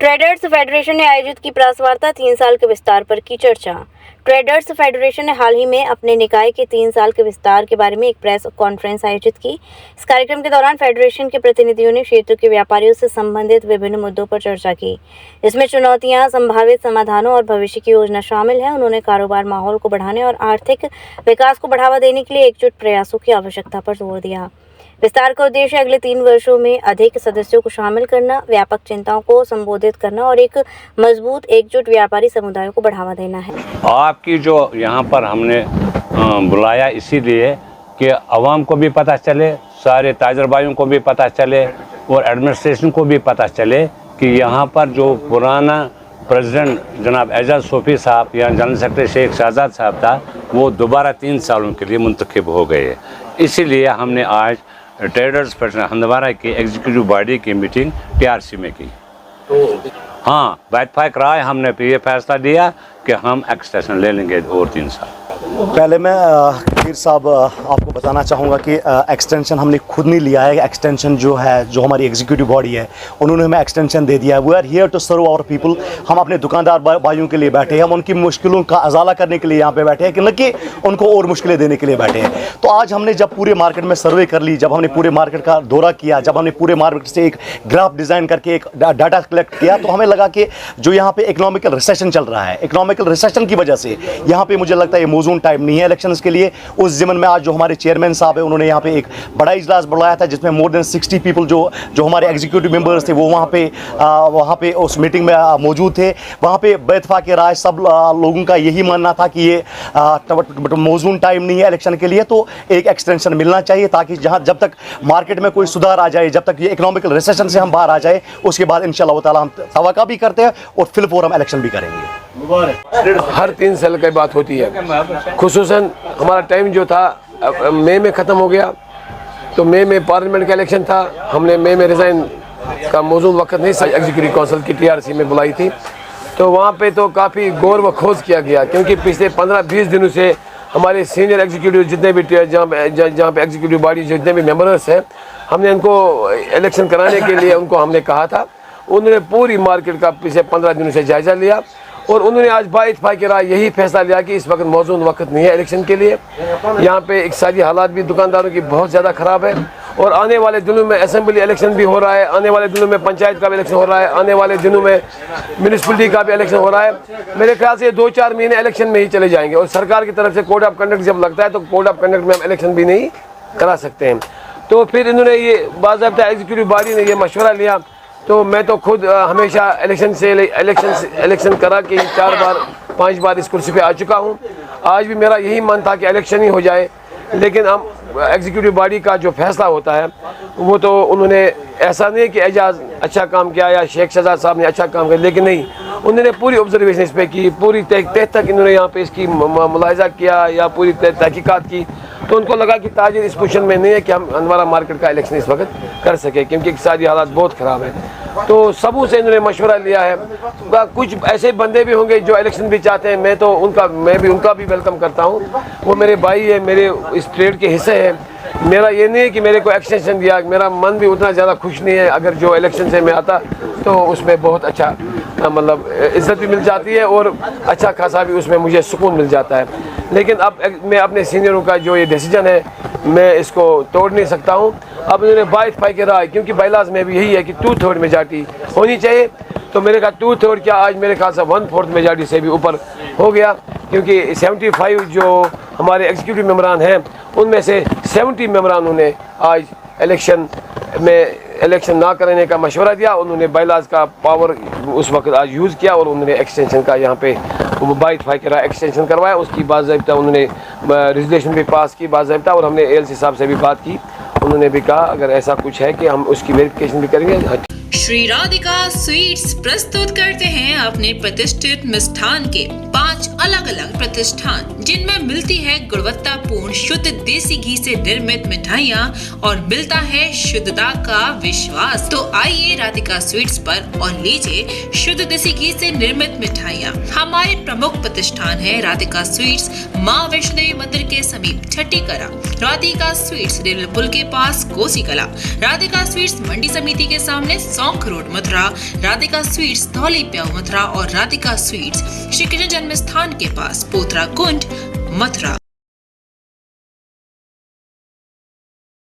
Traders federation ने आयोजित की प्रेस वार्ता 3 साल के विस्तार पर की चर्चा। ट्रेडर्स फेडरेशन ने हाल ही में अपने निकाय के 3 साल के विस्तार के बारे में एक प्रेस कॉन्फ्रेंस आयोजित की। इस कार्यक्रम के दौरान फेडरेशन के प्रतिनिधियों ने क्षेत्र के व्यापारियों से संबंधित विभिन्न मुद्दों पर चर्चा की, जिसमें चुनौतियां, संभावित समाधानों और भविष्य की योजना शामिल है। उन्होंने कारोबार माहौल को बढ़ाने और आर्थिक विकास को बढ़ावा देने के लिए एकजुट प्रयासों की आवश्यकता पर जोर दिया। विस्तार का उद्देश्य अगले 3 वर्षों में अधिक सदस्यों को शामिल करना, व्यापक चिंताओं को संबोधित करना और एक मजबूत एकजुट व्यापारी समुदाय को बढ़ावा देना है। आपकी जो यहाँ पर हमने बुलाया इसीलिए कि आवाम को भी पता चले, सारे ताजर भाइयों को भी पता चले और एडमिनिस्ट्रेशन को भी पता चले कि यहाँ पर जो पुराना प्रेसिडेंट जनाब एजाज सोफी साहब या जनरल सेक्रेटरी शेख शहजाद साहब था, वो दोबारा 3 सालों के लिए मुंतखब हो गए। इसीलिए हमने आज ट्रेडर्स फेडरेशन हंदवारा की एग्जीक्यूटिव बॉडी की मीटिंग टीआरसी में की। हाँ, बैठक राय हमने ये फैसला दिया कि हम एक्सटेंशन ले लेंगे और 3 साल। पहले मैं खीर साहब आपको बताना चाहूँगा कि एक्सटेंशन हमने खुद नहीं लिया है। एक्सटेंशन जो है, जो हमारी एग्जीक्यूटिव बॉडी है, उन्होंने हमें एक्सटेंशन दे दिया है। We are here to serve our people. हम अपने दुकानदार भाइयों के लिए बैठे हैं, हम उनकी मुश्किलों का अजाला करने के लिए यहाँ पे बैठे हैं कि न कि उनको और मुश्किलें देने के लिए बैठे हैं। तो आज हमने जब पूरे मार्केट में सर्वे कर ली, जब हमने पूरे मार्केट का दौरा किया, जब हमने पूरे मार्केट से एक ग्राफ डिज़ाइन करके एक डाटा कलेक्ट किया, तो हमें लगा कि जो यहाँ पे इकोनॉमिकल रिसेशन चल रहा है, इकोनॉमिकल रिसेशन की वजह से यहाँ पे मुझे लगता है ये मौजूद टाइम नहीं है इलेक्शंस के लिए। उस ज़मन में आज जो हमारे चेयरमैन साहब है, उन्होंने यहाँ पे एक बड़ा इजलास बुलाया था जिसमें मोर देन 60 पीपल जो हमारे एग्जीक्यूटिव मेंबर्स थे वो वहाँ पे उस मीटिंग में मौजूद थे। वहाँ पे बेइत्तेफाक राय सब लोगों का यही मानना था कि ये मौजूद टाइम नहीं है इलेक्शन के लिए, तो एक एक्सटेंशन मिलना चाहिए ताकि जब तक मार्केट में कोई सुधार आ जाए, जब तक ये इकोनॉमिकल रिसेशन से हम बाहर आ जाए, उसके बाद इंशाअल्लाह ताला हम तवक्का भी करते हैं और फिल फॉर हम इलेक्शन भी करेंगे। हर 3 साल की बात होती है। खुसूसन हमारा टाइम जो था मई में ख़त्म हो गया, तो मई में पार्लियामेंट का इलेक्शन था। हमने मई में रिज़ाइन का मौजूद वक्त नहीं एग्जीक्यूटिव काउंसिल की टीआरसी में बुलाई थी, तो वहाँ पे तो काफ़ी गौर व खोज किया गया, क्योंकि पिछले 15-20 दिनों से हमारे सीनियर एग्जीक्यूटिव जितने भी जहाँ पे एग्जीक्यूटिव बॉडी जितने भी मेंबर्स हैं, हमने उनको इलेक्शन कराने के लिए उनको हमने कहा था। उन्होंने पूरी मार्केट का पिछले 15 दिनों से जायज़ा लिया और उन्होंने आज बाइत्तेफाक राय यही फैसला लिया कि इस वक्त मौजूद वक्त नहीं है इलेक्शन के लिए। यहाँ पे इक़्तिसादी हालात भी दुकानदारों की बहुत ज़्यादा ख़राब है और आने वाले दिनों में असेंबली इलेक्शन भी हो रहा है, आने वाले दिनों में पंचायत का भी इलेक्शन हो रहा है, आने वाले दिनों में म्यूनिसिपलिटी का भी इलेक्शन हो रहा है। मेरे ख्याल से 2-4 महीने इलेक्शन में ही चले जाएंगे और सरकार की तरफ से कोड ऑफ कंडक्ट जब लगता है तो कोड ऑफ कंडक्ट में हम इलेक्शन भी नहीं करा सकते हैं। तो फिर इन्होंने ये बाज़ाब्ता एग्जीक्यूटिव बॉडी ने ये मशवरा लिया, तो मैं तो खुद हमेशा इलेक्शन करा कि 4-5 बार इस कुर्सी पे आ चुका हूँ। आज भी मेरा यही मन था कि इलेक्शन ही हो जाए, लेकिन हम एग्जीक्यूटिव बॉडी का जो फैसला होता है वो तो उन्होंने ऐसा नहीं है कि एजाज अच्छा काम किया या शेख शहजाद साहब ने अच्छा काम किया, लेकिन नहीं, उन्होंने पूरी ऑब्जर्वेशन इस पर की, पूरी तह तक इन्होंने यहाँ पे इसकी मुलाहिजा किया या पूरी तहकीकात की, तो उनको लगा कि ताजिर इस पोजीशन में नहीं है कि हम हंदवारा मार्केट का इलेक्शन इस वक्त कर सके, क्योंकि इक़्तिसादी हालात बहुत ख़राब है। तो सबों से इन्होंने मशवरा लिया है। कुछ ऐसे बंदे भी होंगे जो इलेक्शन भी चाहते हैं, मैं भी उनका भी वेलकम करता हूँ। वो मेरे भाई है, मेरे इस ट्रेड के हिस्से हैं। मेरा ये नहीं है कि मेरे को एक्सटेंशन दिया, मेरा मन भी उतना ज़्यादा खुश नहीं है। अगर जो इलेक्शन से मैं आता तो उसमें बहुत अच्छा मतलब इज़्ज़त भी मिल जाती है और अच्छा खासा भी उसमें मुझे सुकून मिल जाता है। लेकिन अब मैं अपने सीनियरों का जो ये डिसीजन है मैं इसको तोड़ नहीं सकता हूँ। अब इन्होंने बाइत्तेफाक राय, क्योंकि बाइलाज में भी यही है कि 2/3 मेजॉरिटी होनी चाहिए, तो मेरे ख्याल 2/3 क्या आज मेरे ख्याल से 1/4 मेजॉरिटी से भी ऊपर हो गया, क्योंकि 75 जो हमारे एग्जीक्यूटिव मेंबरान हैं उनमें से 70 मेंबरानों ने आज इलेक्शन ना करने का मशवरा दिया। उन्होंने बाइलाज का पावर उस वक्त आज यूज़ किया और उन्होंने एक्सटेंशन का यहाँ पे बाइत्तेफाक राय एक्सटेंशन करवाया। उसकी बाज़ाब्ता उन्होंने रेजोल्यूशन भी पास की बाज़ाब्ता, और हमने एलसी साहब से भी बात की। उन्होंने भी कहा अगर ऐसा कुछ है कि हम उसकी वेरिफिकेशन भी करेंगे। श्री राधिका स्वीट्स प्रस्तुत करते हैं अपने प्रतिष्ठित मिष्ठान के 5 अलग-अलग प्रतिष्ठान, जिनमें मिलती है गुणवत्तापूर्ण शुद्ध देसी घी से निर्मित मिठाइयाँ और मिलता है शुद्धता का विश्वास। तो आइए राधिका स्वीट्स पर और लीजिए शुद्ध देसी घी से निर्मित मिठाइयाँ। हमारे प्रमुख प्रतिष्ठान है राधिका स्वीट्स, माँ वैष्णो देवी मंदिर के समीप छठी कला, राधिका स्वीट्स रेलवे पुल के पास कोसी कला, राधिका स्वीट्स मंडी समिति के सामने सौंख रोड मथुरा, राधिका स्वीट्स धौली प्याऊ मथुरा और राधिका स्वीट्स श्री कृष्ण जन्म स्थान के पास पोथरा कुंड मथुरा।